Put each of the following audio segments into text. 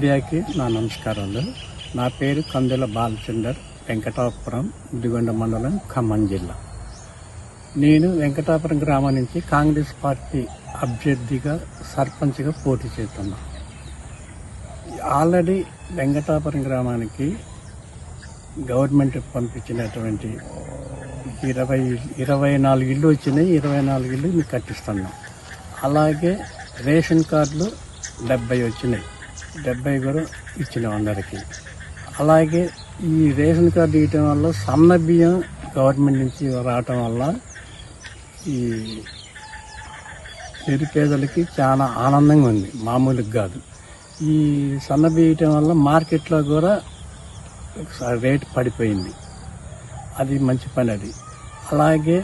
మీడియాకి నా నమస్కారాలు. నా పేరు కందుల బాలచందర్, వెంకటాపురం, ముదిగొండ మండలం, ఖమ్మం జిల్లా. నేను వెంకటాపురం గ్రామం నుంచి కాంగ్రెస్ పార్టీ అభ్యర్థిగా సర్పంచ్గా పోటీ చేస్తున్నా. ఆల్రెడీ వెంకటాపురం గ్రామానికి గవర్నమెంట్ పంపించినటువంటి 24 ఇళ్ళు వచ్చినాయి. 24 ఇళ్ళు మీకు కట్టిస్తున్నాం. అలాగే రేషన్ కార్డులు 70 వచ్చినాయి. 70 కూడా ఇచ్చినాం అందరికీ. అలాగే ఈ రేషన్ కార్డు ఇవ్వటం వల్ల సన్న బియ్యం గవర్నమెంట్ నుంచి రావటం వల్ల ఈ నిరుపేదలకి చాలా ఆనందంగా ఉంది, మామూలుగా కాదు. ఈ సన్న బియ్యం ఇవ్వటం వల్ల మార్కెట్లో కూడా రేటు పడిపోయింది. అది మంచి పని. అది అలాగే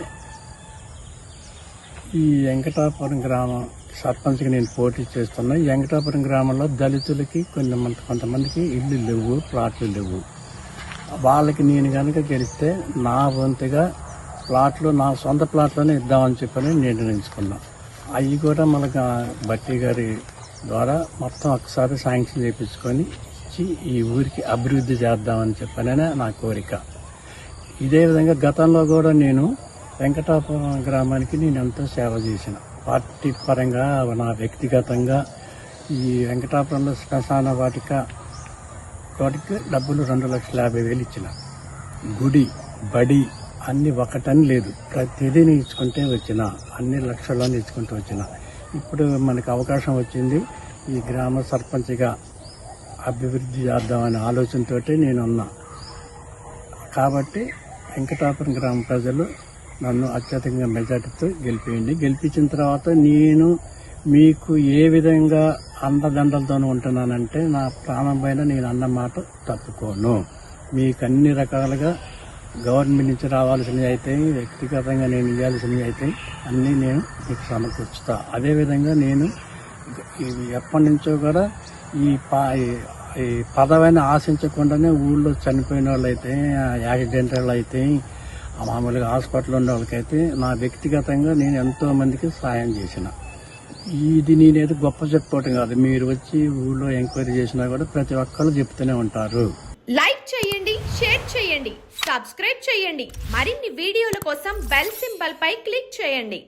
ఈ వెంకటాపురం గ్రామం సర్పంచ్కి నేను పోటీ చేస్తున్నా. ఈ వెంకటాపురం గ్రామంలో దళితులకి కొంతమందికి ఇల్లు లేవు, ప్లాట్లు లేవు. వాళ్ళకి నేను కనుక గెలిస్తే నా వంతుగా ప్లాట్లు, నా సొంత ప్లాట్లోనే ఇద్దామని చెప్పని నిర్ణయించుకున్నా. అవి కూడా మనకు బట్టి గారి ద్వారా మొత్తం ఒకసారి శాంక్షన్ చేయించుకొని ఇచ్చి ఈ ఊరికి అభివృద్ధి చేద్దామని చెప్పననే నా కోరిక. ఇదే విధంగా గతంలో కూడా నేను వెంకటాపురం గ్రామానికి నేను ఎంతో సేవ చేసిన. పార్టీ పరంగా, నా వ్యక్తిగతంగా ఈ వెంకటాపురంలో శ్మశాన వాటికి డబ్బులు 2,50,000 ఇచ్చిన. గుడి, బడి అన్ని ఒకటని లేదు, ప్రతిదీ ఇచ్చుకుంటే వచ్చిన, అన్ని లక్షలను ఇచ్చుకుంటూ వచ్చిన. ఇప్పుడు మనకు అవకాశం వచ్చింది ఈ గ్రామ సర్పంచ్గా అభివృద్ధి చేద్దామనే ఆలోచనతో నేనున్నా. కాబట్టి వెంకటాపురం గ్రామ ప్రజలు నన్ను అత్యధికంగా మెజార్టీతో గెలిపేయండి. గెలిపించిన తర్వాత నేను మీకు ఏ విధంగా అండదండలతోనూ ఉంటున్నానంటే నా ప్రాణం పైన నేను అన్న మాట తప్పుకోను. మీకు అన్ని రకాలుగా గవర్నమెంట్ నుంచి రావాల్సినవి అయితే, వ్యక్తిగతంగా నేను ఇవ్వాల్సినవి అయితే అన్నీ నేను మీకు సమకూర్చుతా. అదేవిధంగా నేను ఎప్పటి నుంచో కూడా ఈ పదవిని ఆశించకుండానే ఊళ్ళో చనిపోయిన వాళ్ళు అయితే, యాక్సిడెంట్ వాళ్ళు అయితే, మామూలుగా హాస్పిటల్ ఉన్న వాళ్ళకైతే నా వ్యక్తిగతంగా నేను ఎంతో మందికి సాయం చేసిన. ఇది నేనేదో గొప్ప చెప్పుకోవటం కాదు, మీరు వచ్చి ఊళ్ళో ఎంక్వైరీ చేసినా కూడా ప్రతి ఒక్కరు చెప్తూనే ఉంటారు. లైక్ చేయండి, షేర్ చేయండి, సబ్స్క్రైబ్ చేయండి. మరిన్ని వీడియోల కోసం బెల్ సింబల్ పై క్లిక్ చేయండి.